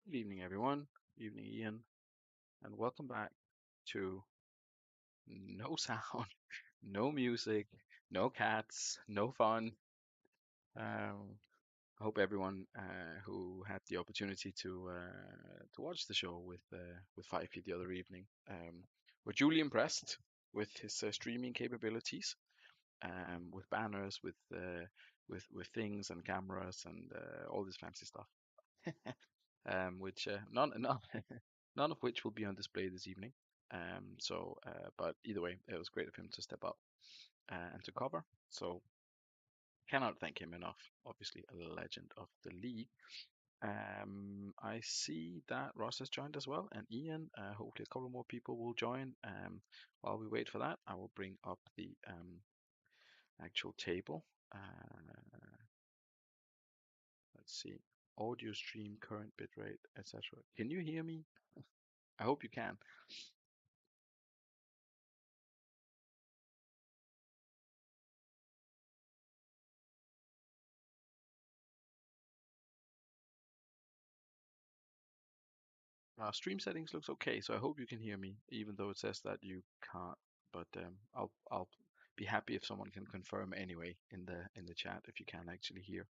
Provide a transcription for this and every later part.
Good evening, everyone. Evening, Ian, and welcome back to No Sound, No Music, No Cats, No Fun. I hope everyone who had the opportunity to watch the show with Fifey the other evening were duly impressed with his streaming capabilities, with banners, with things and cameras and all this fancy stuff. Which none of which will be on display this evening. But either way, it was great of him to step up and to cover. So cannot thank him enough. Obviously, a legend of the league. I see that Ross has joined as well, and Ian. Hopefully, a couple more people will join. While we wait for that, I will bring up the actual table. Let's see. Audio stream, current bitrate, etc. Can you hear me? I hope you can. Stream settings looks okay, so I hope you can hear me, even though it says that you can't. But I'll be happy if someone can confirm anyway in the chat if you can actually hear.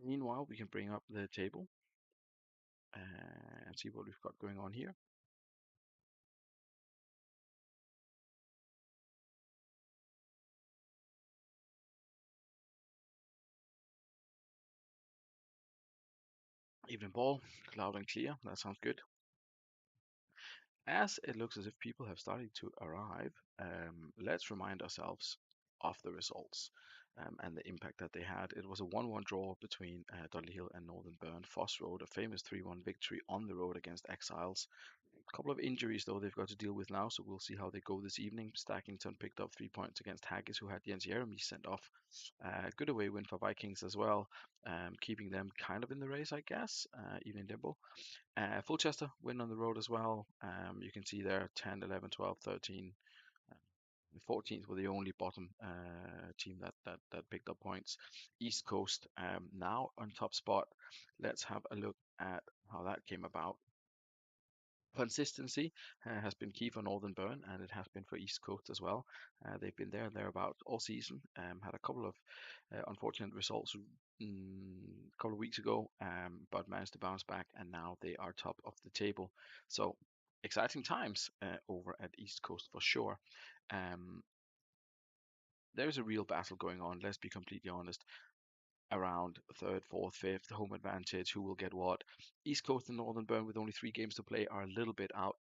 Meanwhile, we can bring up the table and see what we've got going on here. Evening ball, loud and clear. That sounds good. As it looks as if people have started to arrive, let's remind ourselves of the results and the impact that they had. It was a 1-1 draw between Dudley Hill and Northern Burn. Foss Road, a famous 3-1 victory on the road against Exiles. A couple of injuries, though, they've got to deal with now, so we'll see how they go this evening. Stackington picked up 3 points against Haggis, who had Jens Jeremy sent off. Good away win for Vikings as well, keeping them kind of in the race, I guess, even Dimble. Fulchester win on the road as well. You can see there 10, 11, 12, 13. 14th were the only bottom team that picked up points. East Coast now on top spot. Let's have a look at how that came about. Consistency has been key for Northern Burn, and it has been for East Coast as well. They've been there and thereabout all season. Had a couple of unfortunate results a couple of weeks ago, but managed to bounce back, and now they are top of the table. So exciting times over at East Coast for sure. Um, there's a real battle going on. Let's be completely honest around third, fourth, fifth, home advantage, who will get what. East Coast and Northern Burn with only 3 games to play are a little bit out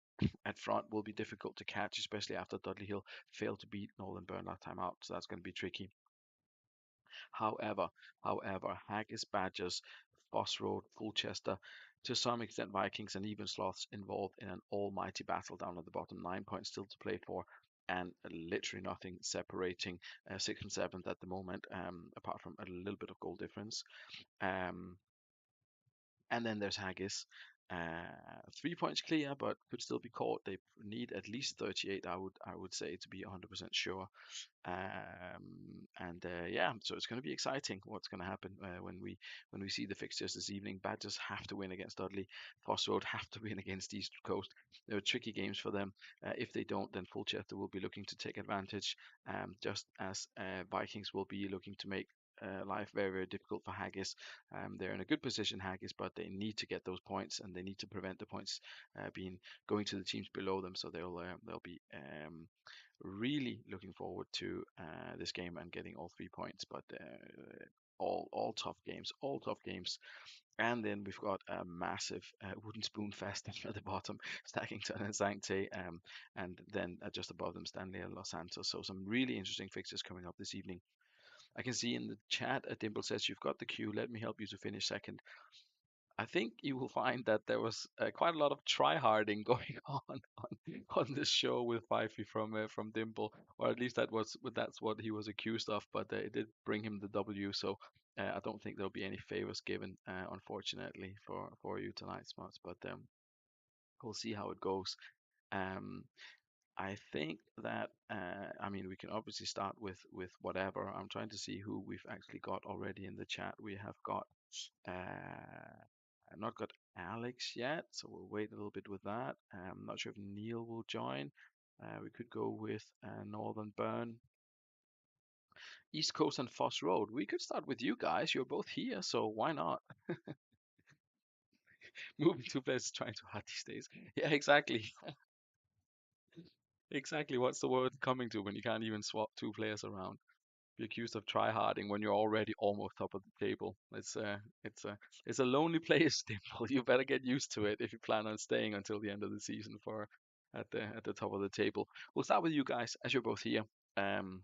at front, will be difficult to catch, especially after Dudley Hill failed to beat Northern Burn last time out, so that's going to be tricky. However, Haggis, Badgers, Foss Road, Fulchester, to some extent Vikings and even Sloths involved in an almighty battle down at the bottom. 9 points still to play for, and literally nothing separating sixth and seventh at the moment, apart from a little bit of goal difference. Um, and then there's Haggis. 3 points clear, but could still be caught. They need at least 38, I would say, to be 100% sure. And yeah, so it's going to be exciting what's going to happen when we see the fixtures this evening. Badgers have to win against Dudley. Foss Road have to win against East Coast. There are tricky games for them. If they don't, then Fulchester will be looking to take advantage, just as Vikings will be looking to make life very, very difficult for Haggis. They're in a good position, Haggis, but they need to get those points and they need to prevent the points being going to the teams below them. So they'll be really looking forward to this game and getting all 3 points. But all tough games, all tough games. And then we've got a massive wooden spoon fest at the bottom, Stackington and Sancte, and then just above them, Stanley and Los Santos. So some really interesting fixtures coming up this evening. I can see in the chat, Dimple says, "You've got the queue. Let me help you to finish second." I think you will find that there was quite a lot of try-harding going on this show with Fifey from Dimple, or at least that's what he was accused of. But it did bring him the W, so I don't think there'll be any favors given, unfortunately, for you tonight, Smarts. But we'll see how it goes. Um, I think that I mean we can obviously start with whatever. I'm trying to see who we've actually got already in the chat. We have got not got Alex yet, so we'll wait a little bit with that. I'm not sure if Neil will join. We could go with Northern Burn, East Coast, and Foss Road. We could start with you guys. You're both here, so why not? Moving two places, trying too hard these days. Yeah, exactly. Exactly. What's the word coming to when you can't even swap two players around? Be accused of try-harding when you're already almost top of the table. It's a lonely place, Dimple. You better get used to it if you plan on staying until the end of the season for at the top of the table. We'll start with you guys as you're both here. Um,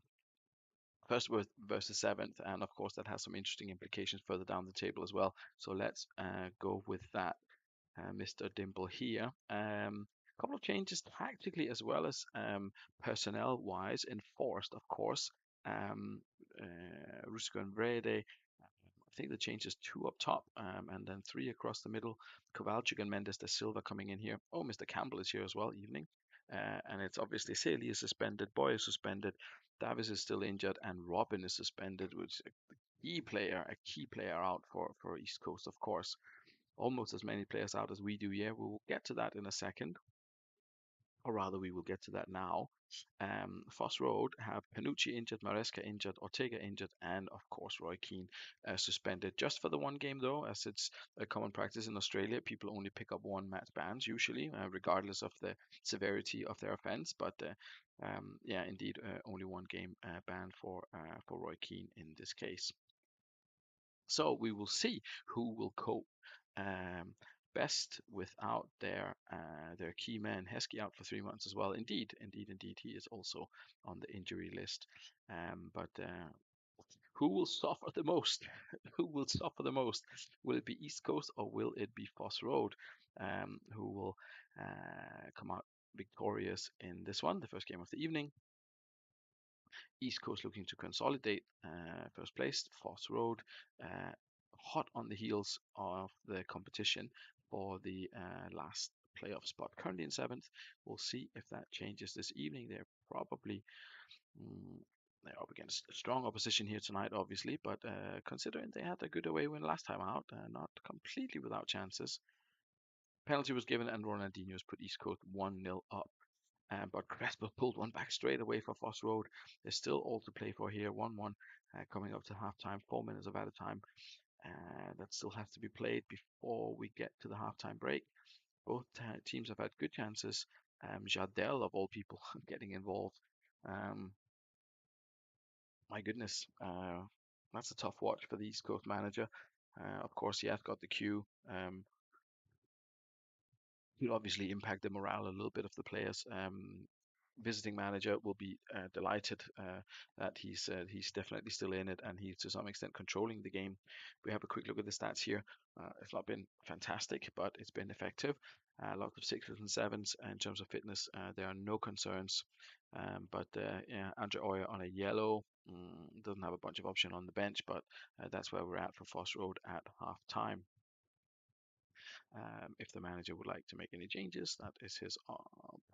First versus seventh, and of course that has some interesting implications further down the table as well. So let's go with that. Mr. Dimple here. A couple of changes tactically as well as personnel wise, enforced, of course. Um, Rusico and Brede. I think the change is two up top and then three across the middle. Kovalchuk and Mendes de Silva coming in here. Oh, Mr. Campbell is here as well, evening. And it's obviously Saley is suspended, Boy is suspended, Davis is still injured, and Robin is suspended, which is a key player out for East Coast, of course. Almost as many players out as we do. Yeah, we will get to that in a second, or rather, we will get to that now. Foss Road have Panucci injured, Maresca injured, Ortega injured, and of course Roy Keane suspended just for the one game though, as it's a common practice in Australia. People only pick up one match bans usually, regardless of the severity of their offence. But yeah, indeed, only one game ban for Roy Keane in this case. So we will see who will cope um, best without their key man. Heskey out for 3 months as well. Indeed, he is also on the injury list. But who will suffer the most? Who will suffer the most? Will it be East Coast or will it be Foss Road? Who will come out victorious in this one, the first game of the evening? East Coast looking to consolidate first place. Foss Road hot on the heels of the competition for the last playoff spot. Currently in seventh. We'll see if that changes this evening. Mm, they're up against a strong opposition here tonight, obviously, but considering they had a good away win last time out, not completely without chances. Penalty was given and Ronaldinho's put East Coast 1-0 up. But Crespo pulled one back straight away for Foss Road. There's still all to play for here. 1-1 coming up to halftime. 4 minutes of added time that still has to be played before we get to the halftime break. Both teams have had good chances. Jardel, of all people, getting involved. Um, my goodness, that's a tough watch for the East Coast manager. Of course, he has got the cue. Will obviously impact the morale a little bit of the players. Visiting manager will be delighted that he's definitely still in it and he's to some extent controlling the game. We have a quick look at the stats here. It's not been fantastic, but it's been effective. Lots of sixes and sevens in terms of fitness. There are no concerns. But yeah, Andre Oyer on a yellow. Doesn't have a bunch of option on the bench, but that's where we're at for Foss Road at half time. If the manager would like to make any changes, that is his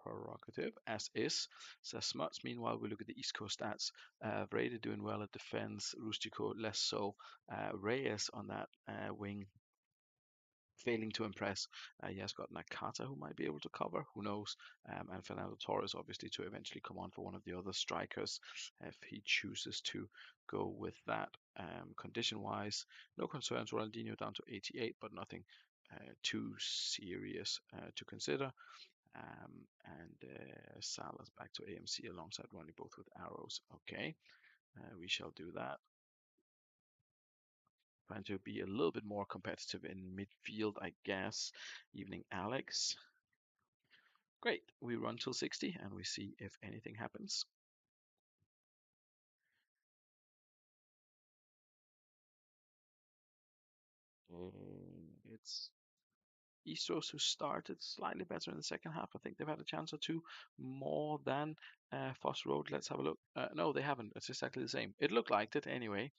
prerogative, as is. Says Smuts. Meanwhile, we look at the East Coast stats. Vrede doing well at defense, Rustico less so. Reyes on that wing failing to impress. He has got Nakata who might be able to cover, who knows, and Fernando Torres obviously to eventually come on for one of the other strikers if he chooses to go with that. Condition wise, no concerns. Ronaldinho down to 88, but nothing too serious to consider. And Salah's back to AMC alongside Ronnie, both with arrows. Okay, we shall do that. Trying to be a little bit more competitive in midfield, I guess. Evening, Alex. Great. We run till 60 and we see if anything happens. It's Eastros who started slightly better in the second half. I think they've had a chance or two more than Foss Road. Let's have a look. No, they haven't. It's exactly the same. It looked like it anyway.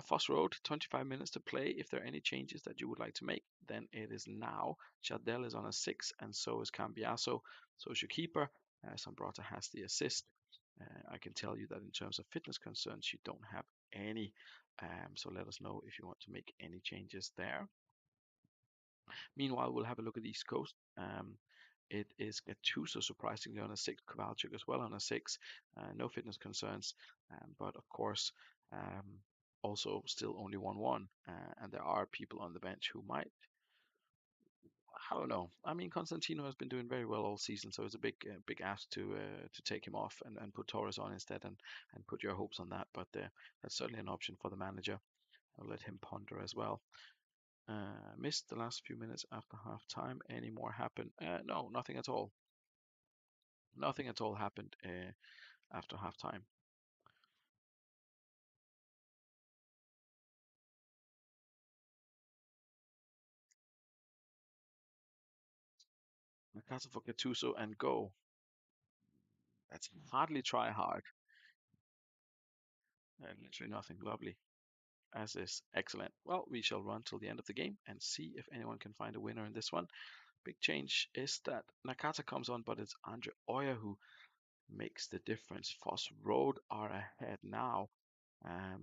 Foss Road, 25 minutes to play. If there are any changes that you would like to make, then it is now. Chadel is on a 6, and so is Cambiaso. So is your keeper. Sambrata has the assist. I can tell you that in terms of fitness concerns, you don't have any. So let us know if you want to make any changes there. Meanwhile, we'll have a look at East Coast. It is Gattuso surprisingly on a six, Kovalchuk as well on a six. No fitness concerns, but of course, um, also still only 1-1, and there are people on the bench who might. I don't know. I mean, Constantino has been doing very well all season, so it's a big ask to take him off and put Torres on instead and put your hopes on that. But that's certainly an option for the manager. I'll let him ponder as well. Missed the last few minutes after half time. Any more happen? No, nothing at all. Nothing at all happened after half time. Casa for Gattuso and go. That's hardly try hard. Literally nothing. Lovely. As is excellent. Well, we shall run till the end of the game and see if anyone can find a winner in this one. Big change is that Nakata comes on, but it's Andre Oya who makes the difference. Foss Road are ahead now. I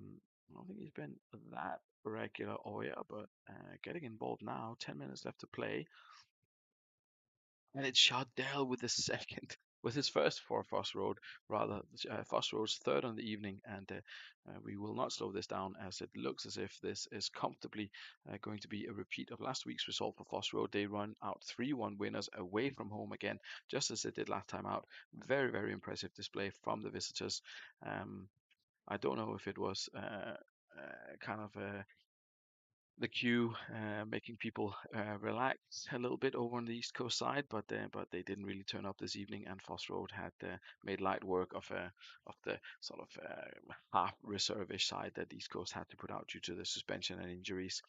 don't think he's been that regular Oya, but getting involved now. 10 minutes left to play. And it's Chardell with the second, with his first for Foss Road, rather. Foss Road's third on the evening, and we will not slow this down as it looks as if this is comfortably going to be a repeat of last week's result for Foss Road. They run out 3-1 winners away from home again, just as they did last time out. Very, very impressive display from the visitors. I don't know if it was kind of the queue, making people relax a little bit over on the East Coast side, but they didn't really turn up this evening, and Foss Road had made light work of the sort of half reservish side that East Coast had to put out due to the suspension and injuries.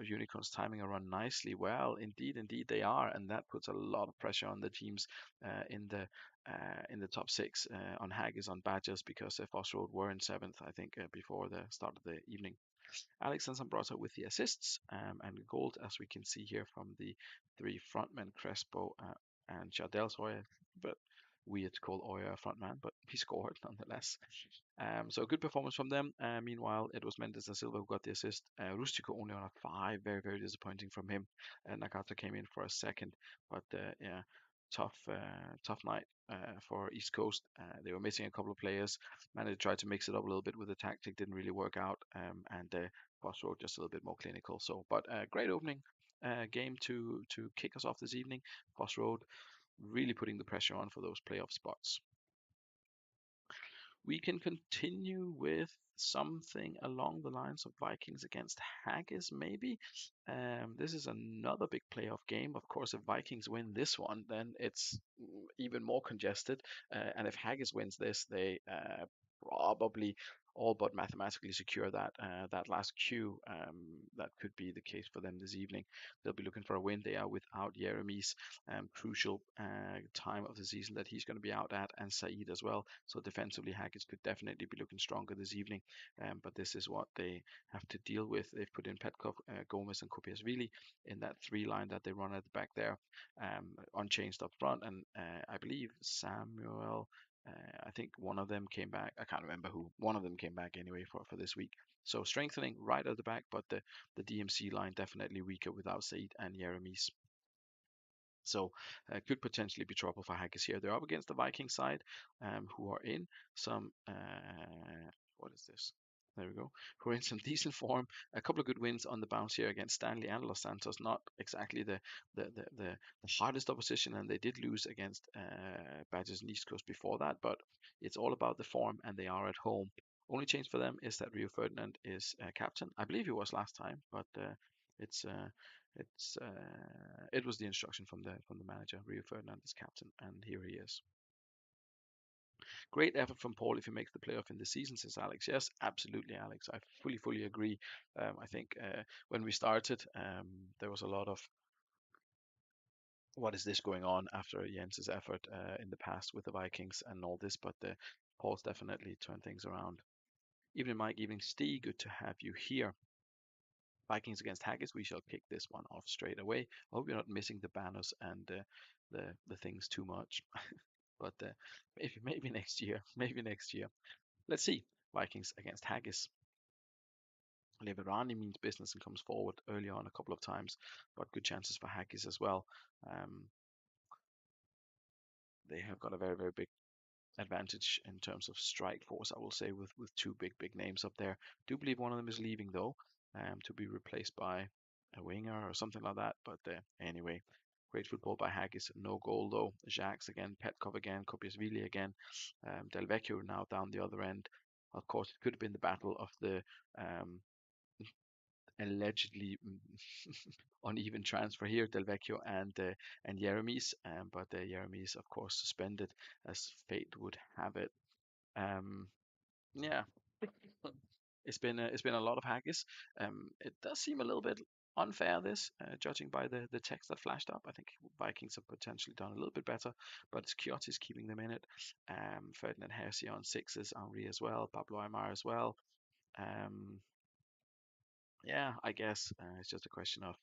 Unicorns timing a run nicely. Well, indeed they are, and that puts a lot of pressure on the teams in the top six, on Haggis, on Badgers, because Foss Road were in seventh, I think, before the start of the evening. Alex and Zambrota with the assists, and gold, as we can see here from the three frontmen, Crespo and Jardel Oya. But weird to call Oya a frontman, but he scored nonetheless. So a good performance from them. Meanwhile, it was Mendes da Silva who got the assist. Rustico only on a five, very, very disappointing from him. Nakata came in for a second, but yeah, tough night for East Coast. They were missing a couple of players. Managed to try to mix it up a little bit with the tactic, didn't really work out, and Foss Road just a little bit more clinical. So, but great opening game to kick us off this evening. Foss Road really putting the pressure on for those playoff spots. We can continue with something along the lines of Vikings against Haggis, maybe. This is another big playoff game. Of course, if Vikings win this one, then it's even more congested. And if Haggis wins this, they probably all but mathematically secure that last queue. That could be the case for them this evening. They'll be looking for a win. They are without Jeremy's crucial time of the season that he's going to be out at, and Saeed as well. So defensively, Haggis could definitely be looking stronger this evening. But this is what they have to deal with. They've put in Petkov, Gomez, and Kopiasvili in that three line that they run at the back there, unchanged up front. And I believe Samuel, I think one of them came back. I can't remember who. One of them came back anyway for this week. So strengthening right at the back, but the DMC line definitely weaker without Said and Jeremies. So could potentially be trouble for Haggis here. They're up against the Viking side, who are in some what is this? There we go. Who are in some decent form. A couple of good wins on the bounce here against Stanley and Los Santos. Not exactly the hardest opposition, and they did lose against Badgers and East Coast before that. But it's all about the form, and they are at home. Only change for them is that Rio Ferdinand is captain. I believe he was last time, but it's it was the instruction from the manager. Rio Ferdinand is captain, and here he is. Great effort from Paul if he makes the playoff in the season, says Alex. Yes, absolutely, Alex. I fully agree. I think when we started, there was a lot of what is this going on after Jens's effort in the past with the Vikings and all this, but Paul's definitely turned things around. Evening, Mike. Evening, Steve. Good to have you here. Vikings against Haggis. We shall kick this one off straight away. I hope you're not missing the banners and the things too much. But maybe next year. Maybe next year. Let's see. Vikings against Haggis. Leverani means business and comes forward early on a couple of times, but good chances for Haggis as well. Um, they have got a very, very big advantage in terms of strike force, I will say, with two big names up there. Do believe one of them is leaving though, to be replaced by a winger or something like that. But anyway, great football by Haggis. No goal though. Jacques again, Petkov again, Kopiasvili again, Del Vecchio now down the other end. Of course, it could have been the battle of the um, allegedly uneven transfer here, Del Vecchio and Jeremies, but Jeremies, of course, suspended as fate would have it. Um, yeah, it's been a lot of haggis. It does seem a little bit unfair this, judging by the text that flashed up. I think Vikings have potentially done a little bit better, but it's Kiotis keeping them in it. Ferdinand Hersi on sixes, Henri as well, Pablo Aymar as well. Um, yeah, I guess it's just a question of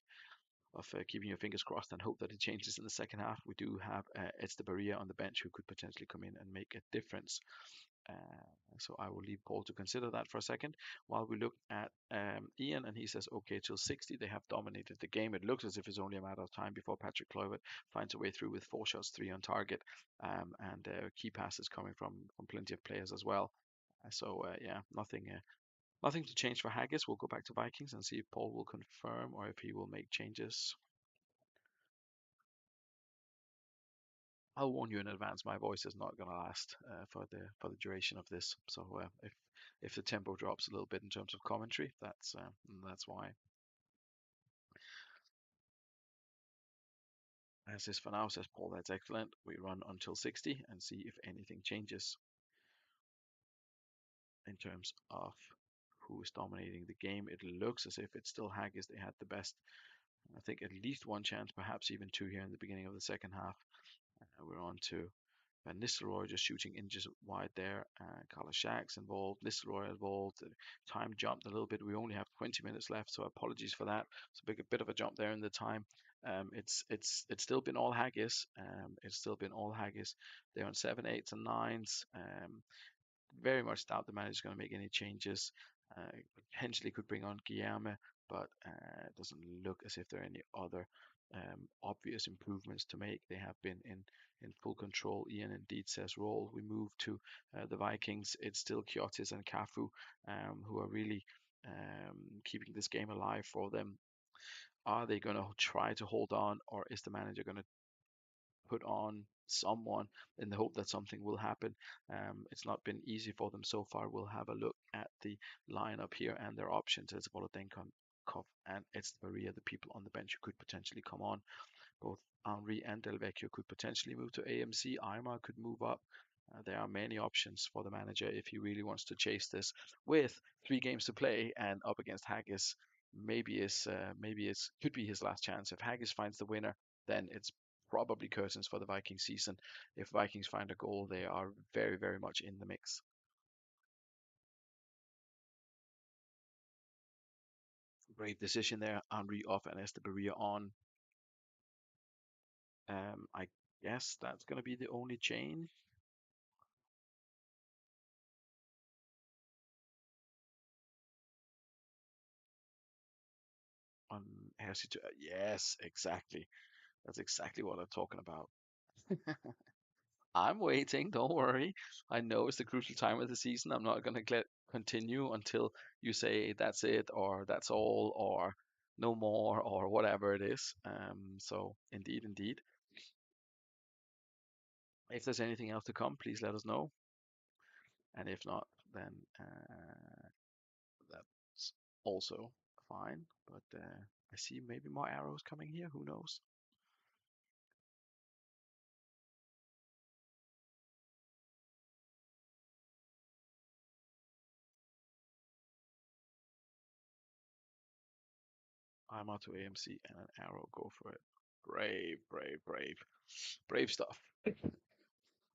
keeping your fingers crossed and hope that it changes in the second half. We do have Estebaria on the bench who could potentially come in and make a difference. So I will leave Paul to consider that for a second while we look at Ian, and he says, okay, till 60, they have dominated the game. It looks as if it's only a matter of time before Patrick Kluivert finds a way through with 4 shots, 3 on target, and key passes coming from plenty of players as well. Yeah, nothing to change for Haggis. We'll go back to Vikings and see if Paul will confirm or if he will make changes. I'll warn you in advance. My voice is not going to last for the duration of this. So if the tempo drops a little bit in terms of commentary, that's why. As is for now, says Paul. That's excellent. We run until 60 and see if anything changes in terms of who is dominating the game. It looks as if it's still Haggis. They had the best. I think at least one chance, perhaps even two here in the beginning of the second half. We're on to Van Nistelrooy just shooting inches wide there. Carlos Shack's involved. Nistelrooy involved. Time jumped a little bit. We only have 20 minutes left, so apologies for that. It's a bit of a jump there in the time. It's still been all Haggis. It's still been all Haggis. They're on 7, 8s, and 9s. Very much doubt the manager's going to make any changes. Potentially could bring on Guillaume, but it doesn't look as if there are any other obvious improvements to make. They have been in full control. Ian indeed says roll. We move to the Vikings. It's still Kiotis and Cafu who are really keeping this game alive for them. Are they going to try to hold on, or is the manager going to put on someone in the hope that something will happen? It's not been easy for them so far. We'll have a look at the lineup here and their options. It's Volodenkov and it's Maria, the people on the bench who could potentially come on. Both Henri and Del Vecchio could potentially move to AMC. Aymar could move up. There are many options for the manager if he really wants to chase this with 3 games to play and up against Haggis. Maybe it's could be his last chance. If Haggis finds the winner, then it's probably curtains for the Viking season. If Vikings find a goal, they are very, very much in the mix. Brave decision there. Henri off and Estebaria on. I guess that's going to be the only change. On Hershey to yes, exactly. That's exactly what I'm talking about. I'm waiting, don't worry. I know it's the crucial time of the season. I'm not going to continue until you say that's it or that's all or no more or whatever it is. So indeed. If there's anything else to come, please let us know. And if not, then that's also fine. But I see maybe more arrows coming here. Who knows? I'm out to AMC and an arrow. Go for it. Brave, brave, brave. Brave stuff.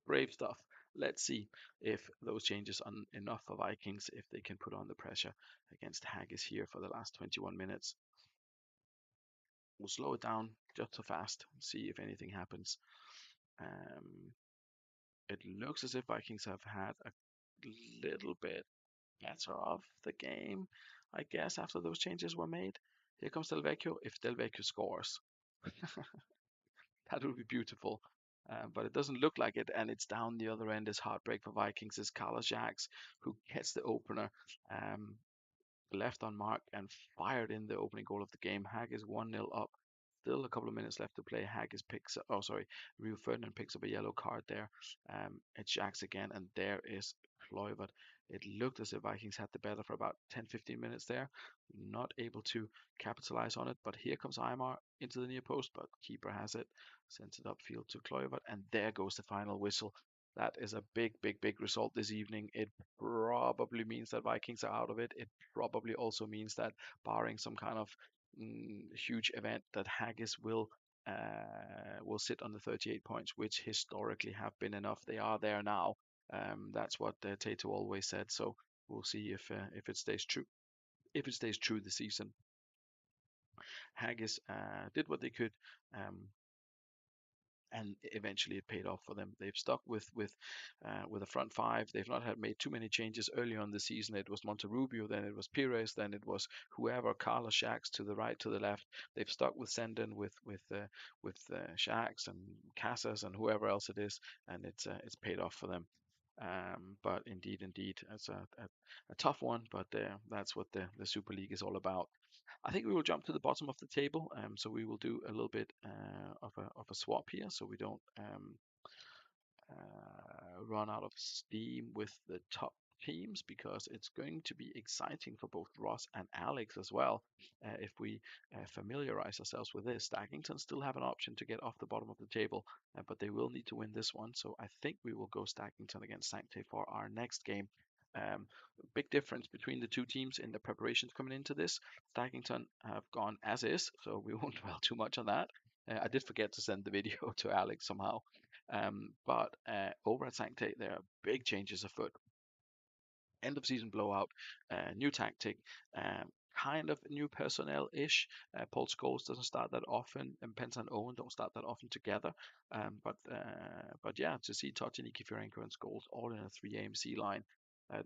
Brave stuff. Let's see if those changes are enough for Vikings, if they can put on the pressure against Haggis here for the last 21 minutes. We'll slow it down just so fast, see if anything happens. Um, it looks as if Vikings have had a little bit better of the game, I guess, after those changes were made. Here comes Del Vecchio. If Del Vecchio scores, that would be beautiful. But it doesn't look like it, and it's down the other end. Is heartbreak for Vikings is Carlos Jacks, who gets the opener. Um, Left on mark and fired in the opening goal of the game. Haggis 1-0 up. Still a couple of minutes left to play. Haggis picks up, oh sorry, Rio Ferdinand picks up a yellow card there. It's Jacks again, and there is Kluivert. It looked as if Vikings had the better for about 10-15 minutes there. Not able to capitalize on it, but here comes Aymar into the near post, but keeper has it. Sends it upfield to Kluivert, and there goes the final whistle. That is a big, big, big result this evening. It probably means that Vikings are out of it. It probably also means that, barring some kind of huge event, that Haggis will sit on the 38 points, which historically have been enough. They are there now. That's what Tato always said. So we'll see if it stays true. If it stays true this season, Haggis did what they could. And eventually it paid off for them. They've stuck with a front five. They've not had made too many changes early on the season. It was Monterrubio, then it was Pires, then it was whoever, Carlos Shax to the right, to the left. They've stuck with Senden, with Shax and Casas and whoever else it is, and it's paid off for them. But indeed, it's a tough one, but that's what the Super League is all about. I think we will jump to the bottom of the table. So we will do a little bit of a swap here, so we don't run out of steam with the top teams, because it's going to be exciting for both Ross and Alex as well. If we familiarize ourselves with this, Stackington still have an option to get off the bottom of the table, but they will need to win this one. So I think we will go Stackington against Sancte for our next game. Um, Big difference between the two teams in the preparations coming into this. Stackington have gone as is, so we won't dwell too much on that. I did forget to send the video to Alex somehow. But over at Sancte, there are big changes afoot. End of season blowout, new tactic, kind of new personnel ish. Paul Scholes doesn't start that often, and Pence and Owen don't start that often together. But yeah, to see Totini, Kifirenko, and Scholes all in a 3 AMC line.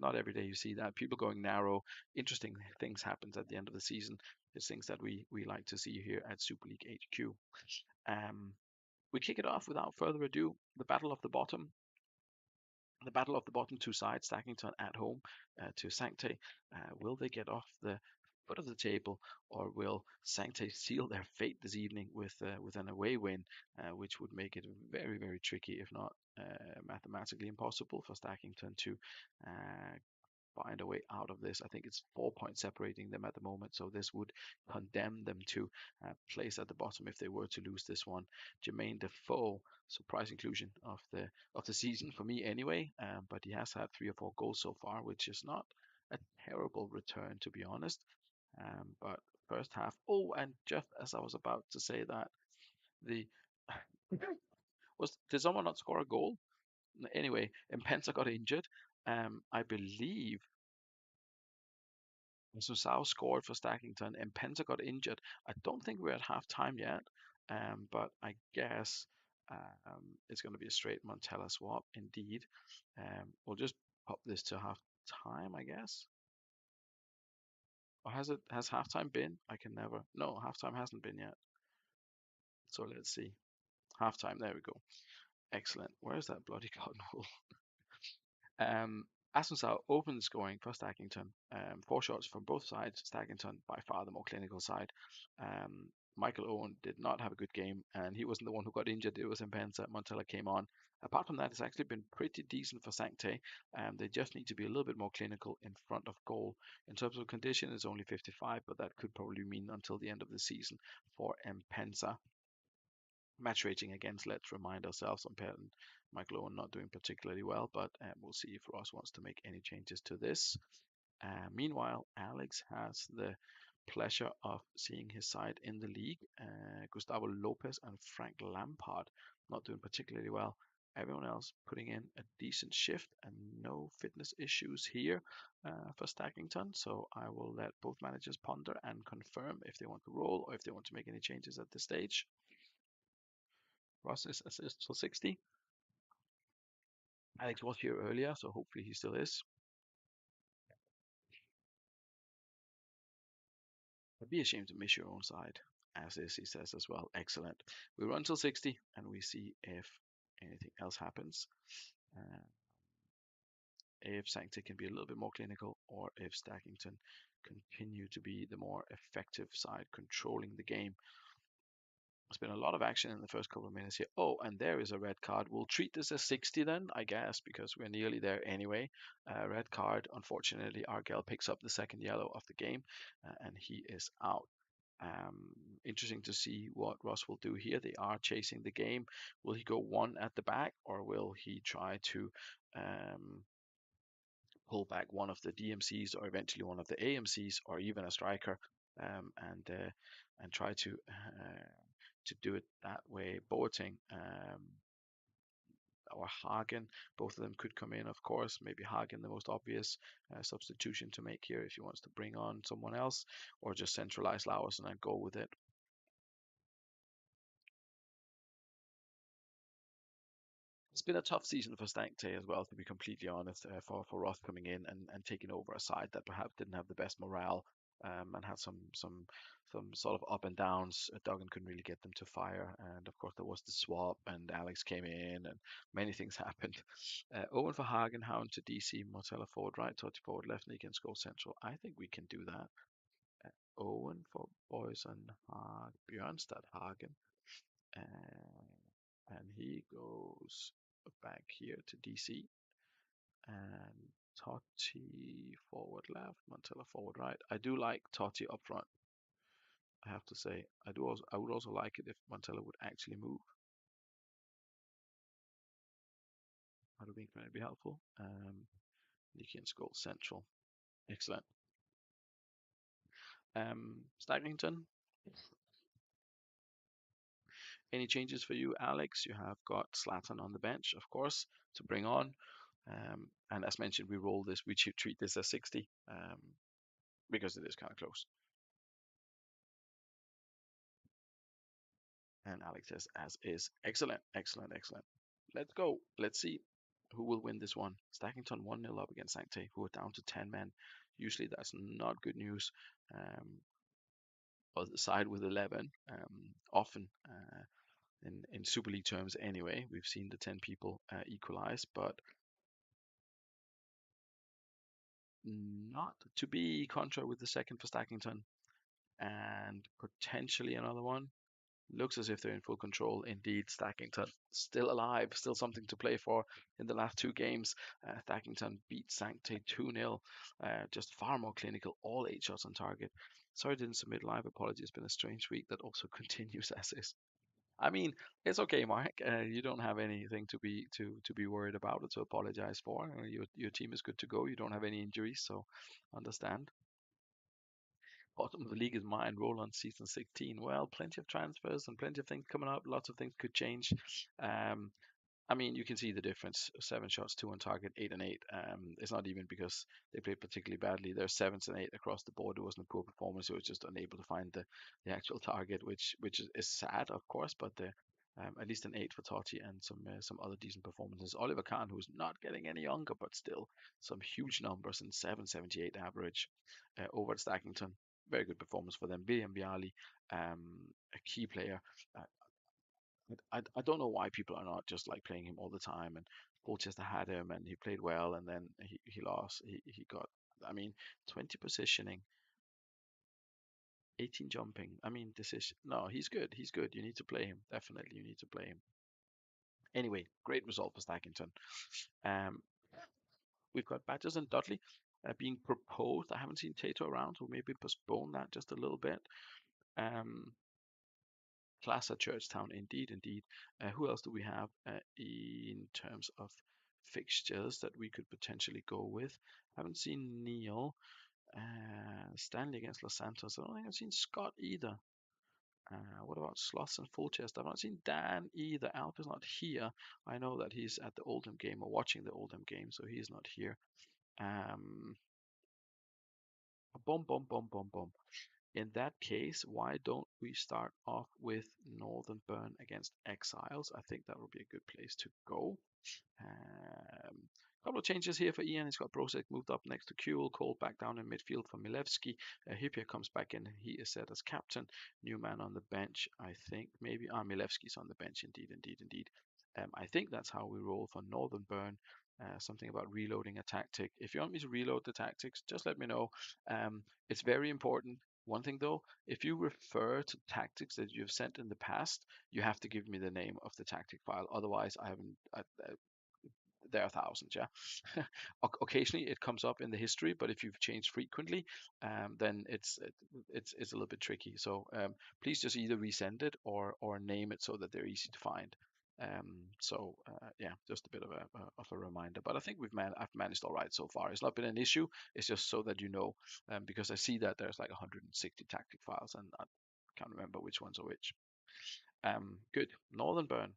Not every day you see that. People going narrow. Interesting things happens at the end of the season. It's things that we like to see here at Super League HQ. Um, we kick it off without further ado. The battle of the bottom. The battle of the bottom two sides, Stackington at home to Sancte. Will they get off the foot of the table, or will Sancte seal their fate this evening with an away win, which would make it very, very tricky, if not mathematically impossible, for Stackington to find a way out of this. I think it's 4 points separating them at the moment, so this would condemn them to place at the bottom if they were to lose this one. Jermaine Defoe, surprise inclusion of the season for me anyway, but he has had 3 or 4 goals so far, which is not a terrible return, to be honest. But first half, oh, and just as I was about to say that, the was did someone not score a goal? Anyway, Impensa got injured. I believe so Sal scored for Stackington, and Penza got injured. I don't think we're at half time yet, but I guess it's going to be a straight Montella swap indeed. We'll just pop this to half time, I guess. Or has halftime been? I can never. No, halftime hasn't been yet. So let's see. Halftime. There we go. Excellent. Where's that bloody cardinal? Assunção opens scoring for Stackington. 4 shots from both sides. Stackington by far the more clinical side. Michael Owen did not have a good game, and he wasn't the one who got injured. It was Impensa. Montella came on. Apart from that, it's actually been pretty decent for Sancte. They just need to be a little bit more clinical in front of goal. In terms of condition, it's only 55, but that could probably mean until the end of the season for Impensa. Match rating against, let's remind ourselves, on Penn, Michael Owen not doing particularly well, but we'll see if Ross wants to make any changes to this. Meanwhile, Alex has the pleasure of seeing his side in the league. Gustavo Lopez and Frank Lampard not doing particularly well. Everyone else putting in a decent shift and no fitness issues here for Stackington. So I will let both managers ponder and confirm if they want to roll or if they want to make any changes at this stage. Ross is assist for 60. Alex was here earlier, so hopefully he still is. I'd be ashamed to miss your own side, as is, he says as well. Excellent. We run till 60 and we see if anything else happens. Uh, if Sancti can be a little bit more clinical or if Stackington continue to be the more effective side controlling the game. There's been a lot of action in the first couple of minutes here. Oh, and there is a red card. We'll treat this as 60 then, I guess, because we're nearly there anyway. Red card. Unfortunately, Argel picks up the second yellow of the game, and he is out. Um, Interesting to see what Ross will do here. They are chasing the game. Will he go one at the back, or will he try to pull back one of the DMCs, or eventually one of the AMCs, or even a striker, and try to do it that way? Boating or Hagen, both of them could come in, of course. Maybe Hagen, the most obvious substitution to make here if he wants to bring on someone else, or just centralize Lauerson and go with it. It's been a tough season for Stank as well, to be completely honest, for Roth coming in and taking over a side that perhaps didn't have the best morale, and had some sort of up and downs. Duggan couldn't really get them to fire, and of course there was the swap, and Alex came in, and many things happened. Owen for Hagen, Hound to DC, Marcella forward right, Totti forward left, and against goal central. I think we can do that. Owen for Boys and Björnstad Hagen. And he goes back here to DC, and Totti forward left, Montella forward right. I do like Totti up front, I have to say. I would also like it if Montella would actually move. That would be incredibly helpful. Leakian's goal central. Excellent. Stagnington, any changes for you, Alex? You have got Slatan on the bench, of course, to bring on. And as mentioned, we roll this, we should treat this as 60, because it is kind of close. And Alex says, as is. Excellent, excellent, excellent. Let's go. Let's see who will win this one. Stackington 1-0 up against Sancte, who are down to 10 men. Usually that's not good news. But the side with 11, often in Super League terms anyway, we've seen the 10 people equalize, but not to be contra with the second for Stackington, and potentially another one. Looks as if they're in full control. Indeed, Stackington still alive, still something to play for in the last two games. Stackington beat Sancte 2-0, just far more clinical, all 8 shots on target. Sorry I didn't submit live, apologies, it's been a strange week that also continues as is. I mean, it's okay, Mark. You don't have anything to be worried about or to apologize for. Your team is good to go. You don't have any injuries, so understand. Bottom of the league is mine. Roll on season 16. Well, plenty of transfers and plenty of things coming up. Lots of things could change. Um, I mean, you can see the difference. 7 shots, 2 on target, 8 and 8. It's not even because they played particularly badly. They're 7s and 8 across the board. It wasn't a poor performance. It was just unable to find the actual target, which is sad, of course. But at least an 8 for Totti and some other decent performances. Oliver Kahn, who's not getting any younger, but still some huge numbers, and 778 average over at Stackington. Very good performance for them. William Bialy, a key player. Uh, I don't know why people are not just like playing him all the time. And Colchester had him and he played well, and then he lost. He got, I mean, 20 positioning, 18 jumping. I mean, this is no, he's good. He's good. You need to play him. Definitely, you need to play him. Anyway, great result for Stackington. Um, we've got Badgers and Dudley being proposed. I haven't seen Tato around, so maybe postpone that just a little bit. Um, Class at Churchtown, indeed, indeed. Who else do we have in terms of fixtures that we could potentially go with? I haven't seen Neil. Stanley against Los Santos. I don't think I've seen Scott either. What about Sloths and Full Chest? I've not seen Dan either. Alp is not here. I know that he's at the Oldham game or watching the Oldham game, so he's not here. Um, Boom, boom, boom, boom, boom. In that case, why don't we start off with Northern Burn against Exiles? I think that would be a good place to go. Couple of changes here for Ian. He's got Brosek moved up next to Kuhl. Cole back down in midfield for Milevski. Hipia comes back in. He is set as captain. New man on the bench, I think. Maybe Milevski's on the bench. Indeed, indeed, indeed. I think that's how we roll for Northern Burn. Something about reloading a tactic. If you want me to reload the tactics, just let me know. It's very important. One thing though, if you refer to tactics that you've sent in the past, you have to give me the name of the tactic file. Otherwise, I haven't. There are thousands, yeah. Occasionally it comes up in the history, but if you've changed frequently, then it's a little bit tricky. So please just either resend it or name it so that they're easy to find. Yeah, just a bit of a reminder. But I think I've managed all right so far. It's not been an issue. It's just so that you know, because I see that there's like 160 tactic files, and I can't remember which ones are which. Good. Northern Burn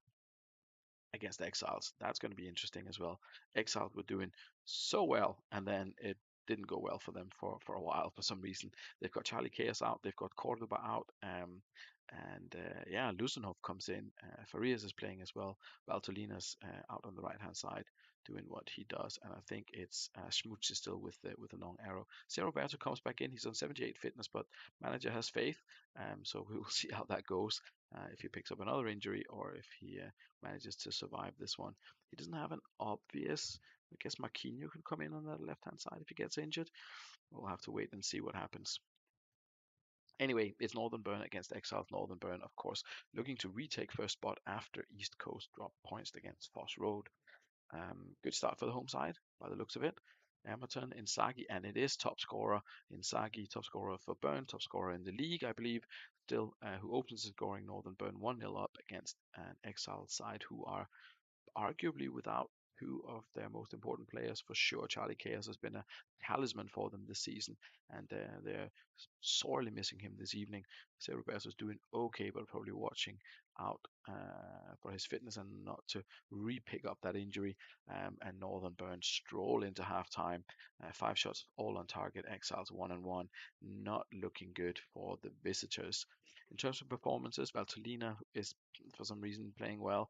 against Exiles. That's going to be interesting as well. Exiles were doing so well, and then it didn't go well for them for a while for some reason. They've got Charlie Chaos out, they've got Cordoba out, and yeah, Lusenhoff comes in. Farias is playing as well. Valtolina's out on the right hand side doing what he does, and I think it's Schmutz is still with the long arrow. Ser Roberto comes back in. He's on 78 fitness, but manager has faith, so we will see how that goes. If he picks up another injury or if he manages to survive this one. He doesn't have an obvious. I guess Marquinhos can come in on that left hand side if he gets injured. We'll have to wait and see what happens. Anyway, it's Northern Burn against Exiles. Northern Burn, of course, looking to retake first spot after East Coast dropped points against Foss Road. Good start for the home side by the looks of it. Emerton, Inzaghi, and it is top scorer. Inzaghi, top scorer for Burn, top scorer in the league, I believe. Still, who opens the scoring Northern Burn 1-0 up against an Exile side who are arguably without two of their most important players for sure. Charlie Chaos has been a talisman for them this season, and they're sorely missing him this evening. Ser Roberto's doing okay, but probably watching out for his fitness and not to re-pick up that injury. And Northern Burn stroll into halftime. 5 shots all on target. Exiles 1-1. Not looking good for the visitors. In terms of performances, Valtolina is for some reason playing well.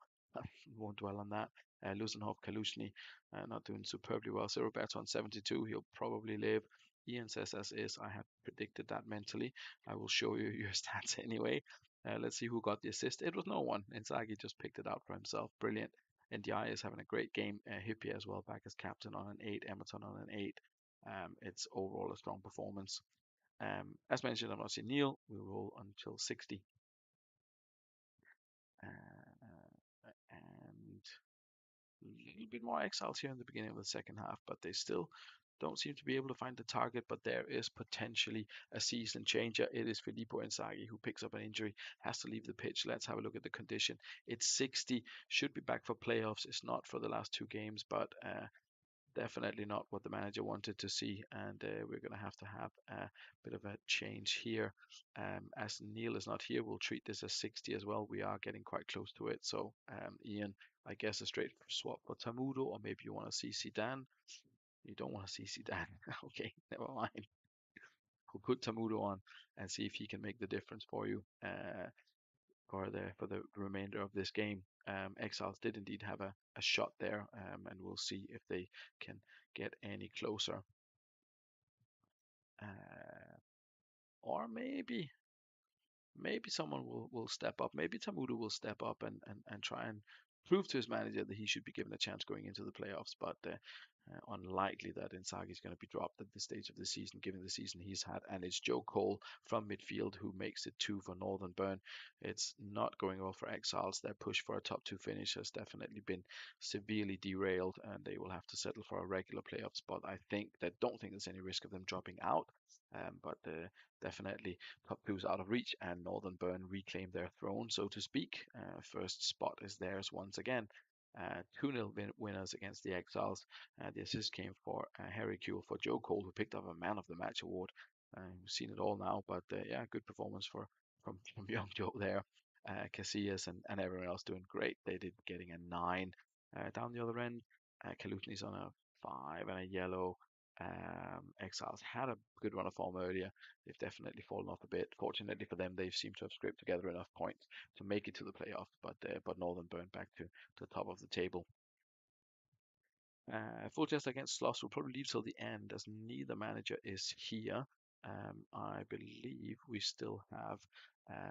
Won't dwell on that. Lusenhoff, Kalushny not doing superbly well. So Roberto on 72, he'll probably live. Ian says as is. I have predicted that mentally. I will show you your stats anyway. Let's see who got the assist. It was no one. Inzaghi just picked it out for himself. Brilliant. NDI is having a great game. Hippie as well, back as captain on an 8. Emerton on an 8. It's overall a strong performance. As mentioned, I'm not seeing Neil. We roll until 60. And a little bit more exiles here in the beginning of the second half, but they still don't seem to be able to find the target. But there is potentially a season changer. It is Filippo Inzaghi who picks up an injury, has to leave the pitch. Let's have a look at the condition. It's 60, should be back for playoffs. It's not for the last 2 games, but definitely not what the manager wanted to see, and we're going to have a bit of a change here. As Neil is not here, we'll treat this as 60 as well. We are getting quite close to it. So, Ian, I guess a straight swap for Tamudo, or maybe you want to see Zidane. You don't want to see Zidane. Okay, never mind. We'll put Tamudo on and see if he can make the difference for you. For the remainder of this game. Exiles did indeed have a shot there, and we'll see if they can get any closer. Or maybe someone will step up. Maybe Tamudo will step up and try and prove to his manager that he should be given a chance going into the playoffs. But unlikely that Inzaghi is going to be dropped at this stage of the season, given the season he's had. And it's Joe Cole from midfield who makes it 2 for Northern Burn. It's not going well for Exiles. Their push for a top 2 finish has definitely been severely derailed, and they will have to settle for a regular playoff spot. Don't think there's any risk of them dropping out, but definitely top 2's out of reach, and Northern Burn reclaim their throne, so to speak. First spot is theirs once again. 2-0 winners against the Exiles. The assist came for Harry Kuehl for Joe Cole, who picked up a Man of the Match award. We've seen it all now, but yeah, good performance for from young Joe there. Casillas and everyone else doing great. They did getting a 9 down the other end. Kalutny's on a 5 and a yellow. Exiles had a good run of form earlier. They've definitely fallen off a bit. Fortunately for them, they've seemed to have scraped together enough points to make it to the playoffs. But Northern burned back to the top of the table. Full test against Sloss will probably leave till the end as neither manager is here. I believe we still have,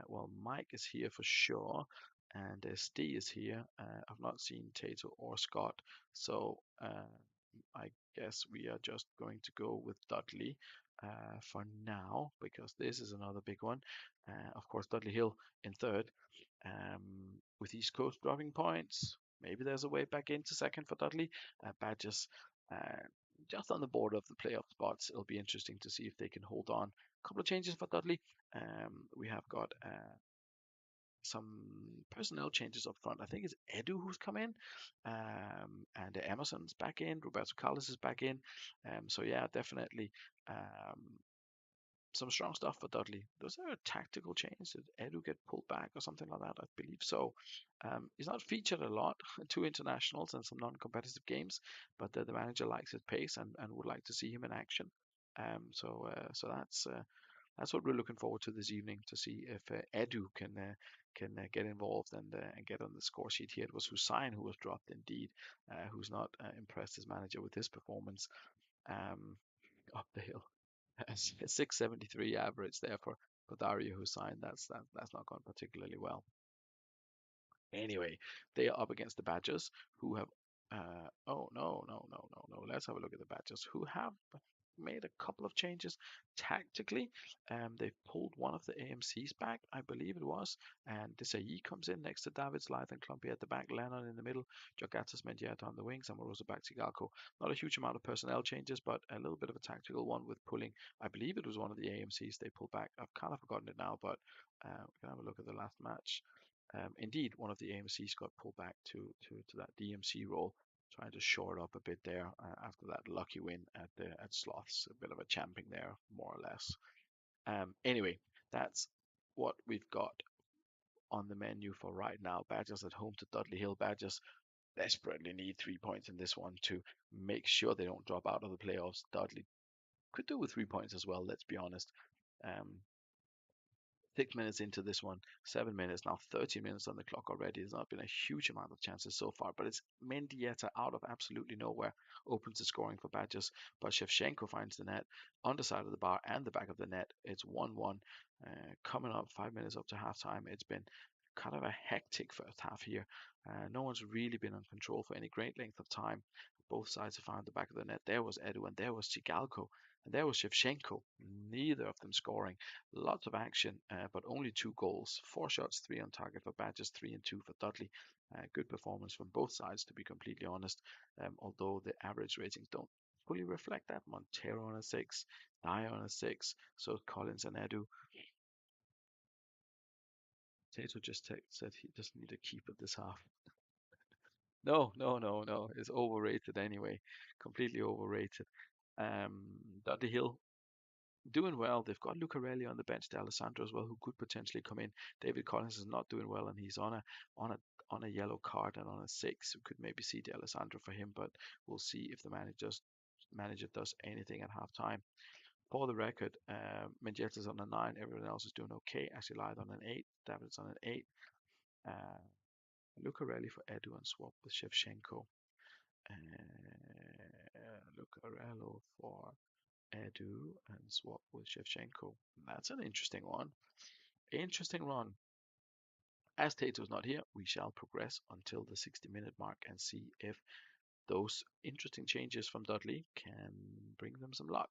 well, Mike is here for sure, and Steve is here. I've not seen Tato or Scott, so I guess we are just going to go with Dudley for now because this is another big one. Of course, Dudley Hill in third, with East Coast dropping points. Maybe there's a way back into second for Dudley. Badgers just on the border of the playoff spots. It'll be interesting to see if they can hold on. A couple of changes for Dudley. We have got some personnel changes up front. I think it's Edu who's come in, and Emerson's back in. Roberto Carlos is back in. So yeah, definitely some strong stuff for Dudley. Was there a tactical change? Did Edu get pulled back or something like that? I believe so. He's not featured a lot, two internationals and some non-competitive games, but the manager likes his pace and would like to see him in action. So that's what we're looking forward to this evening to see if Edu can get involved and get on the score sheet here. It was Hussein who was dropped indeed, who's not impressed his manager with his performance um, up the hill. 673 average there for Dario Hussein. That's not gone particularly well. Anyway, they are up against the Badgers, who have. Oh no! Let's have a look at the Badgers, who have made a couple of changes tactically. They've pulled one of the AMCs back, I believe it was, and Desai comes in next to David Slythe and Clumpy at the back, Lennon in the middle, Jogatas Mendieta on the wings, and Morosa back to Galco. Not a huge amount of personnel changes, but a little bit of a tactical one with pulling. I believe it was one of the AMCs they pulled back. I've kind of forgotten it now, but we can have a look at the last match. Indeed, one of the AMCs got pulled back to that DMC role, trying to shore it up a bit there after that lucky win at Sloths. A bit of a champing there, more or less. Anyway, that's what we've got on the menu for right now. Badgers at home to Dudley Hill. Badgers desperately need 3 points in this one to make sure they don't drop out of the playoffs. Dudley could do with 3 points as well, let's be honest. Um, 6 minutes into this one, 7 minutes now, 30 minutes on the clock already. There's not been a huge amount of chances so far, but it's Mendieta out of absolutely nowhere opens the scoring for Badgers, but Shevchenko finds the net, underside of the bar and the back of the net. It's 1-1. Coming up 5 minutes up to halftime. It's been kind of a hectic first half here. No one's really been on control for any great length of time. Both sides have found the back of the net. There was Edu and there was Chigalko and there was Shevchenko. Neither of them scoring. Lots of action, but only 2 goals. 4 shots, 3 on target for Badgers, 3 and 2 for Dudley. Good performance from both sides, to be completely honest. Although the average ratings don't fully reflect that. Montero on a 6, Dyer on a 6, so Collins and Edu. Tato just said he doesn't need a keeper this half. No. It's overrated anyway. Completely overrated. Um, Dudley Hill doing well. They've got Lucarelli on the bench, De Alessandro as well, who could potentially come in. David Collins is not doing well, and he's on a on a yellow card and on a 6. We could maybe see De Alessandro for him, but we'll see if the manager does anything at halftime. For the record, Mendieta's on a 9. Everyone else is doing okay. Actually, lied on an 8. David's on an 8. Uh, Lucarelli for Edu and swap with Shevchenko. Lucarello for Edu and swap with Shevchenko. That's an interesting one. Interesting run. As Tato's not here, we shall progress until the 60-minute mark and see if those interesting changes from Dudley can bring them some luck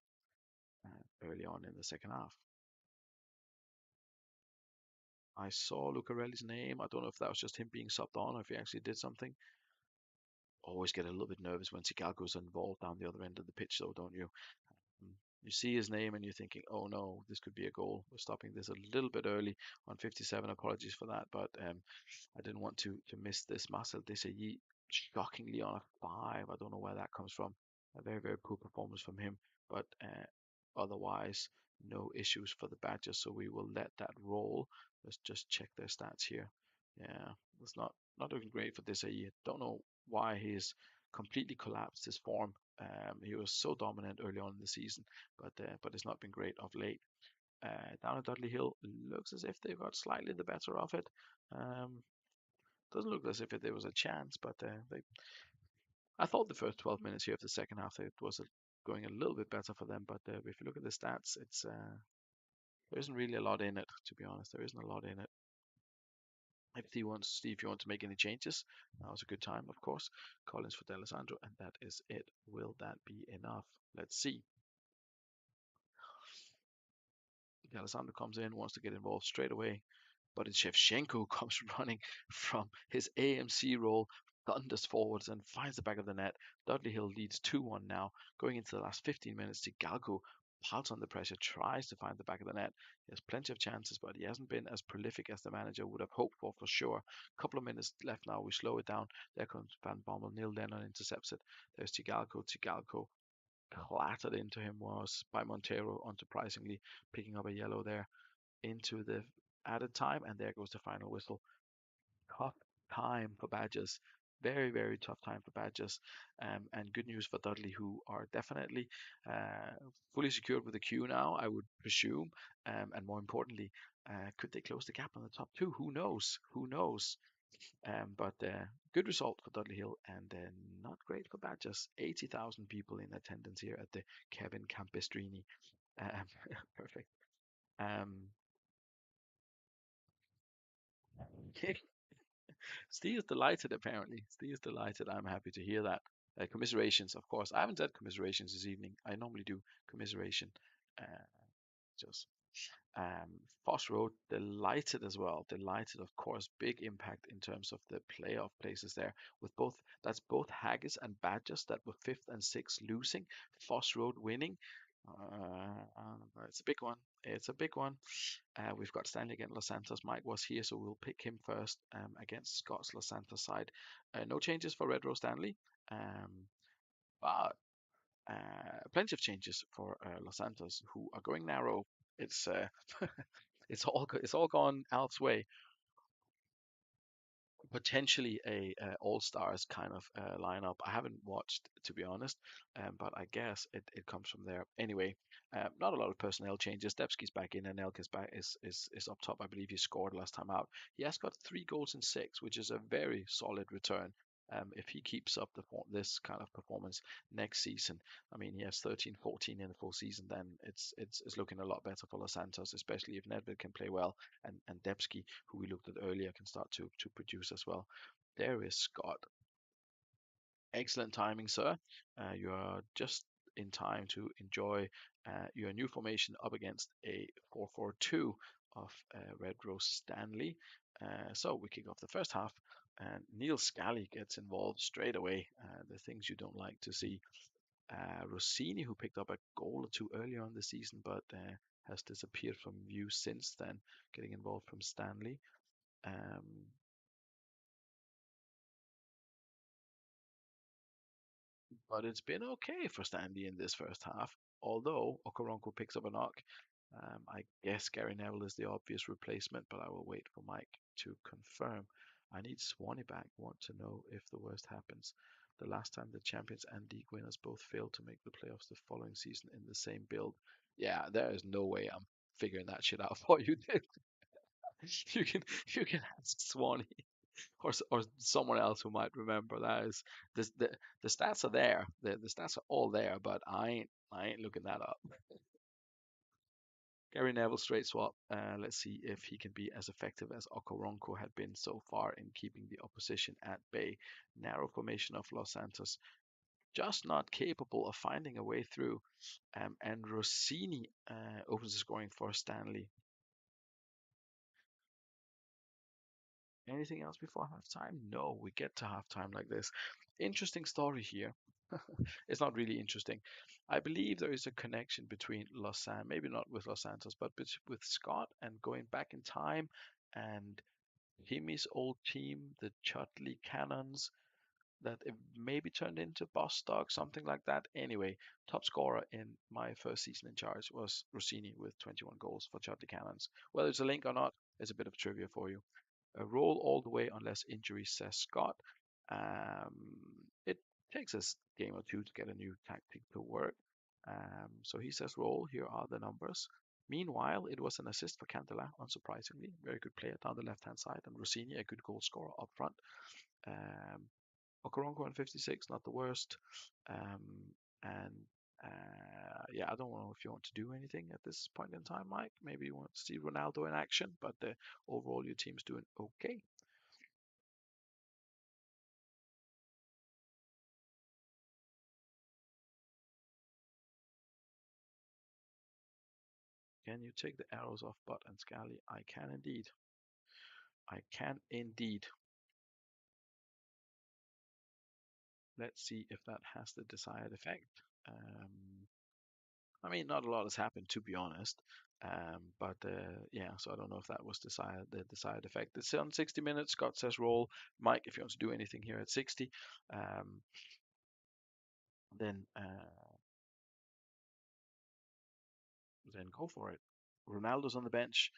early on in the second half. I saw Lucarelli's name. I don't know if that was just him being subbed on or if he actually did something. Always get a little bit nervous when Chicago's involved down the other end of the pitch, though, don't you? You see his name and you're thinking, oh no, this could be a goal. We're stopping this a little bit early on 57. Apologies for that, but I didn't want to miss this. Marcel Desailly shockingly on a 5. I don't know where that comes from. A very, very poor performance from him, but otherwise, no issues for the Badgers, so we will let that roll. Let's just check their stats here. Yeah, it's not looking great for this AE. Don't know why he's completely collapsed his form. He was so dominant early on in the season, but it's not been great of late. Down at Dudley Hill, looks as if they got slightly the better of it. Um, doesn't look as if there was a chance, but I thought the first 12 minutes here of the second half it was going a little bit better for them. But if you look at the stats, there isn't really a lot in it, to be honest. There isn't a lot in it. If Steve, you want to make any changes, now's a good time, of course. Collins for D'Alessandro, and that is it. Will that be enough? Let's see. D'Alessandro comes in, wants to get involved straight away. But Shevchenko comes running from his AMC role, thunders forwards and finds the back of the net. Dudley Hill leads 2-1 now. Going into the last 15 minutes, Tigalco piles on the pressure, tries to find the back of the net. He has plenty of chances, but he hasn't been as prolific as the manager would have hoped for sure. A couple of minutes left now. We slow it down. There comes Van Bommel. Neil Lennon intercepts it. There's Tigalco. Tigalco clattered into him was by Montero, unsurprisingly, picking up a yellow there into the added time, and there goes the final whistle. Tough time for Badgers. Very, very tough time for Badgers. And good news for Dudley, who are definitely fully secured with the queue now, I would presume. And more importantly, could they close the gap on the top two? Who knows? Who knows? But good result for Dudley Hill and not great for Badgers. 80,000 people in attendance here at the Kevin Campestrini. Um, perfect. Um, Steve is delighted, apparently. Steve is delighted. I'm happy to hear that. Commiserations, of course. I haven't said commiserations this evening. I normally do commiseration. Uh, just Foss Road, delighted as well. Delighted, of course. Big impact in terms of the playoff places there. With both, that's both Haggis and Badgers that were fifth and sixth losing. Foss Road winning. It's a big one. It's a big one. We've got Stanley against Los Santos. Mike was here, so we'll pick him first against Scott's Los Santos side. No changes for Red Rose Stanley, but plenty of changes for Los Santos, who are going narrow. It's it's all gone Alf's way. Potentially a all stars kind of lineup. I haven't watched, to be honest, but I guess it comes from there. Anyway, not a lot of personnel changes. Debsky's back in, and Elka's back is up top. I believe he scored last time out. He has got 3 goals and 6, which is a very solid return. If he keeps up this kind of performance next season, I mean, he has 13, 14 in the full season, then it's looking a lot better for Los Santos, especially if Nedved can play well and Debsky, who we looked at earlier, can start to produce as well. There is Scott. Excellent timing, sir. You are just in time to enjoy your new formation up against a 4-4-2 of Red Rose Stanley. So we kick off the first half, and Neil Scally gets involved straight away. The things you don't like to see. Rossini, who picked up a goal or two earlier on the season, but has disappeared from view since then, getting involved from Stanley. Um, but it's been okay for Stanley in this first half. Although Okoronkwo picks up a knock, I guess Gary Neville is the obvious replacement, but I will wait for Mike to confirm. I need Swanee back. Want to know if the worst happens. The last time the champions and league winners both failed to make the playoffs the following season in the same build. Yeah, there is no way I'm figuring that shit out for you. you can you can ask Swanee or someone else who might remember. That is the stats are there. The stats are all there, but I ain't looking that up. Gary Neville straight swap. Let's see if he can be as effective as Okoronkwo had been so far in keeping the opposition at bay. Narrow formation of Los Santos, just not capable of finding a way through. And Rossini opens the scoring for Stanley. Anything else before halftime? No, we get to halftime like this. Interesting story here. It's not really interesting. I believe there is a connection between Los Santos, maybe not with Los Santos, but with Scott and going back in time and Himi's old team, the Chutley Cannons. that it maybe turned into boss dog, something like that. Anyway, top scorer in my first season in charge was Rossini with 21 goals for Chudley Cannons. Whether it's a link or not is a bit of trivia for you. A roll all the way unless injury, says Scott. Um, it takes us a game or two to get a new tactic to work. So he says roll. Here are the numbers. Meanwhile, it was an assist for Cantala, unsurprisingly. Very good player down the left hand side, and Rossini, a good goal scorer up front. Um, Okoronko on 56, not the worst. And yeah, I don't know if you want to do anything at this point in time, Mike. Maybe you want to see Ronaldo in action, but overall your team's doing okay. Can you take the arrows off Butt and Scally? I can indeed. I can indeed. Let's see if that has the desired effect. Um, I mean, not a lot has happened, to be honest. But yeah, so I don't know if that was the desired effect. It's on 60 minutes. Scott says roll. Mike, if you want to do anything here at 60, um, then then go for it. Ronaldo's on the bench,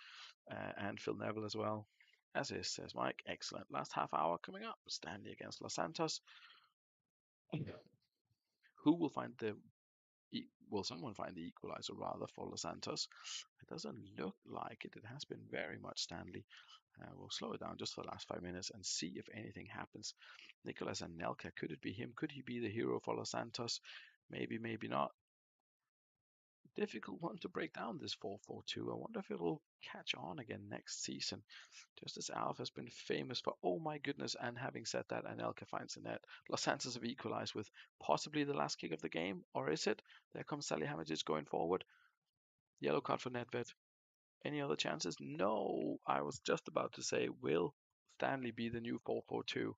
and Phil Neville as well. As is, says Mike. Excellent. Last half hour coming up. Stanley against Los Santos. Who will find the will someone find the equalizer rather for Los Santos? It doesn't look like it. It has been very much Stanley. We'll slow it down just for the last 5 minutes and see if anything happens. Nicolas Anelka, could it be him? Could he be the hero for Los Santos? Maybe, maybe not. Difficult one to break down, this 4-4-2. I wonder if it'll catch on again next season. Just as Alf has been famous for, oh my goodness, and having said that, Anelka finds the net. Los Santos have equalized with possibly the last kick of the game, or is it? There comes Salihamidzic going forward. Yellow card for Nedved. Any other chances? No, I was just about to say, will Stanley be the new 4-4-2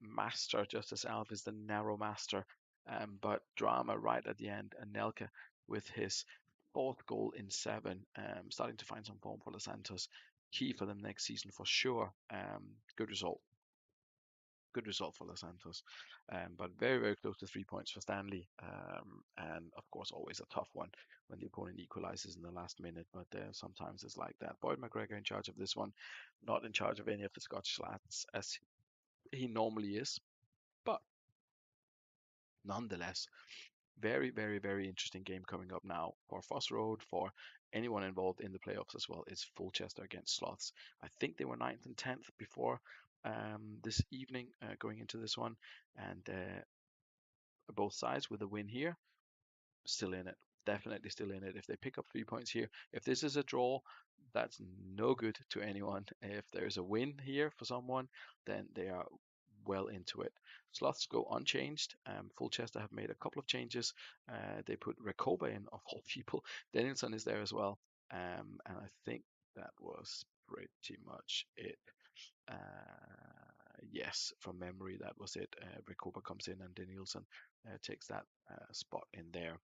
master, just as Alf is the narrow master? But drama right at the end, and Nelka with his fourth goal in seven, starting to find some form for Los Santos. Key for them next season for sure. Good result. Good result for Los Santos, but very, very close to 3 points for Stanley. And of course, always a tough one when the opponent equalizes in the last minute, but sometimes it's like that. Boyd McGregor in charge of this one, not in charge of any of the Scottish lads as he normally is, but nonetheless, very, very, very interesting game coming up now for Foss Road, for anyone involved in the playoffs as well. It's Fulchester against Sloths. I think they were ninth and 10th before this evening going into this one, and both sides with a win here, still in it. Definitely still in it. If they pick up 3 points here, if this is a draw, that's no good to anyone. If there's a win here for someone, then they are well into it. Sloths go unchanged. Fulchester have made a couple of changes. They put Rekoba in, of all people. Danielson is there as well. And I think that was pretty much it. Yes, from memory, that was it. Rekoba comes in and Danielson takes that spot in there.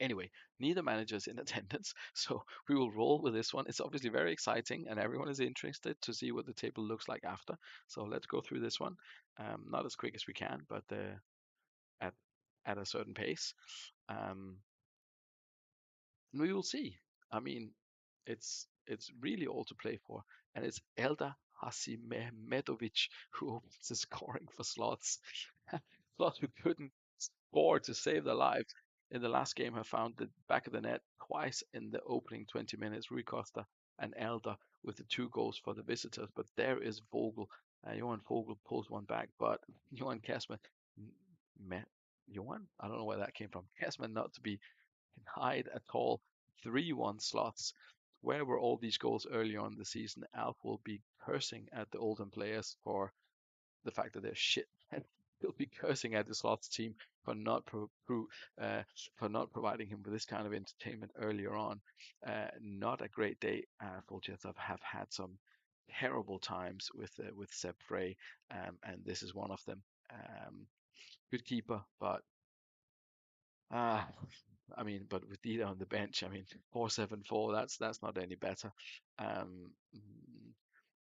Anyway, neither manager's in attendance, so we will roll with this one. It's obviously very exciting, and everyone is interested to see what the table looks like after. So let's go through this one. Not as quick as we can, but at at a certain pace. Um, we will see. I mean, it's really all to play for, and it's Elda Hasimehmedovic who opens the scoring for Slots. Slots who couldn't score to save their lives in the last game have found the back of the net twice in the opening 20 minutes. Rui Costa and Elda with the two goals for the visitors, but there is Vogel. Johan Vogel pulls one back, but Johan Kessman, Johan, I don't know where that came from. Kessman not to be can hide at all. 3-1 Slots. Where were all these goals early on in the season? Alf will be cursing at the Oldham players for the fact that they're shit. And he'll be cursing at the Slots team for uh, for not providing him with this kind of entertainment earlier on. Not a great day. Fulchester have had some terrible times with Seb Frey, and this is one of them. Good keeper, but uh, I mean, but with Dida on the bench, I mean, 4-7-4, that's not any better. Um,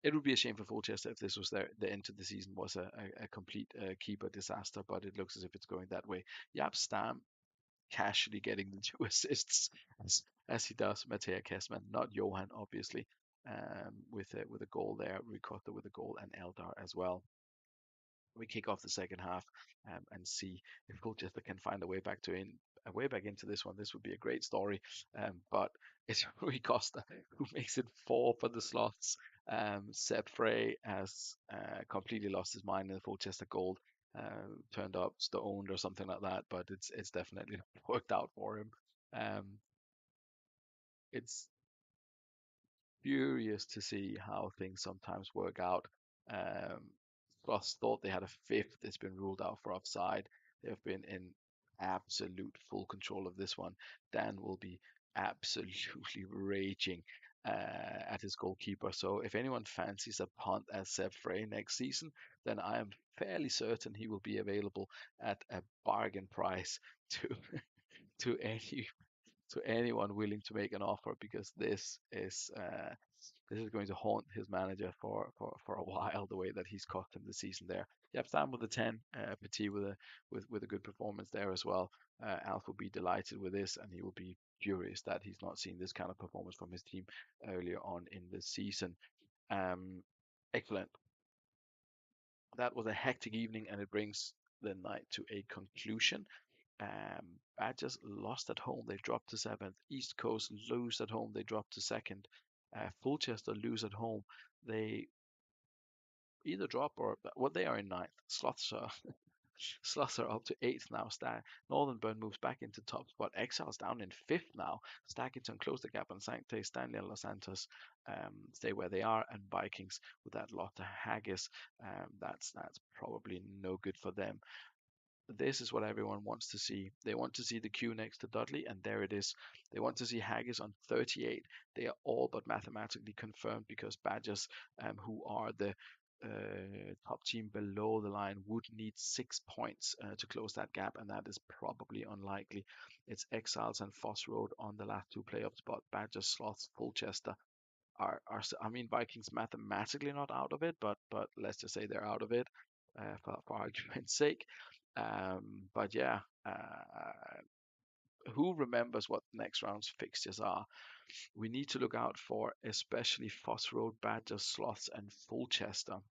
It would be a shame for Fulchester if this was the end of the season was a complete keeper disaster, but it looks as if it's going that way. Yap Stam casually getting the two assists as he does Mattea Kessman, not Johan, obviously, with a goal there, Ricotta with a goal, and Eldar as well. We kick off the second half and see if Colchester can find a way back into this one. This would be a great story, but it's Rui Costa who makes it four for the slots. Seb Frey has completely lost his mind in the Colchester goal. Turned up stoned or something like that, but it's definitely worked out for him. Um, it's furious to see how things sometimes work out. Um, Plus thought they had a fifth. It's been ruled out for offside. They've been in absolute full control of this one. Dan will be absolutely raging at his goalkeeper. So if anyone fancies a punt as Seb Frey next season, then I am fairly certain he will be available at a bargain price to to any to anyone willing to make an offer because this is going to haunt his manager for a while. The way that he's cost him the season there. Yep, Sam with a 10, Petit with a good performance there as well. Alf will be delighted with this, and he will be furious that he's not seen this kind of performance from his team earlier on in the season. Um, Excellent. That was a hectic evening, and it brings the night to a conclusion. Badgers lost at home. They dropped to seventh. East Coast lose at home. They dropped to second. Fulchester lose at home. They either drop or well, they are in ninth. Sloths are up to eighth now. Northern Burn moves back into top spot. Exiles down in fifth now. Stackington close the gap on Sancte. Stanley and Los Santos stay where they are, and Vikings with that lot to Haggis. That's probably no good for them. This is what everyone wants to see. They want to see the queue next to Dudley, and there it is. They want to see Haggis on 38. They are all but mathematically confirmed because Badgers, who are the top team below the line, would need 6 points to close that gap, and that is probably unlikely. It's Exiles and Foss Road on the last two playoff spot. Badgers, Sloths, Fulchester I mean, Vikings mathematically not out of it, but let's just say they're out of it for argument's sake. But yeah, who remembers what next round's fixtures are? We need to look out for especially Foss Road, Badgers, Sloths, and Fulchester.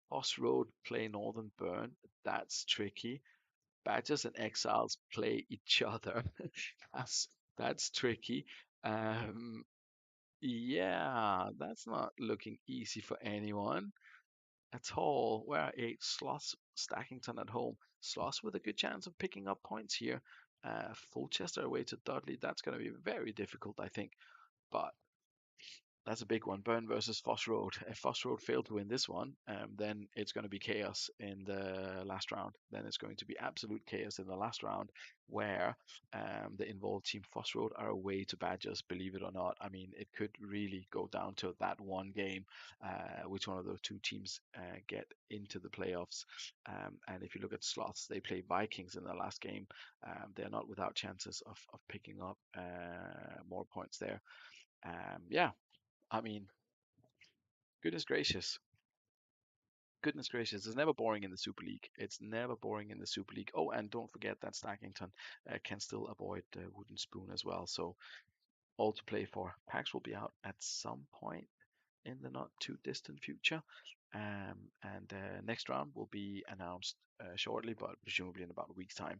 Foss Road play Northern Burn. That's tricky. Badgers and Exiles play each other. that's that's tricky. Um, Yeah, that's not looking easy for anyone at all. Where are eight slots? Stackington at home. Slots with a good chance of picking up points here. Fulchester away to Dudley. That's going to be very difficult, I think. But that's a big one. Burn versus Foss Road. If Foss Road fail to win this one, then it's going to be chaos in the last round. Then it's going to be absolute chaos in the last round, where the involved team Foss Road are away to Badgers. Believe it or not, I mean it could really go down to that one game, which one of those two teams get into the playoffs. And if you look at Sloths, they play Vikings in the last game. They're not without chances of picking up more points there. Yeah, I mean, goodness gracious. Goodness gracious. It's never boring in the Super League. It's never boring in the Super League. Oh, and don't forget that Stackington can still avoid the wooden spoon as well. So, all to play for. Packs will be out at some point in the not too distant future. And next round will be announced shortly, but presumably in about a week's time.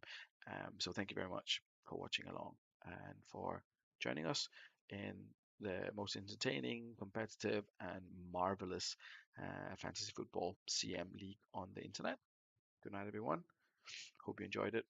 So thank you very much for watching along and for joining us in the most entertaining, competitive, and marvelous fantasy football CM league on the internet. Good night, everyone. Hope you enjoyed it.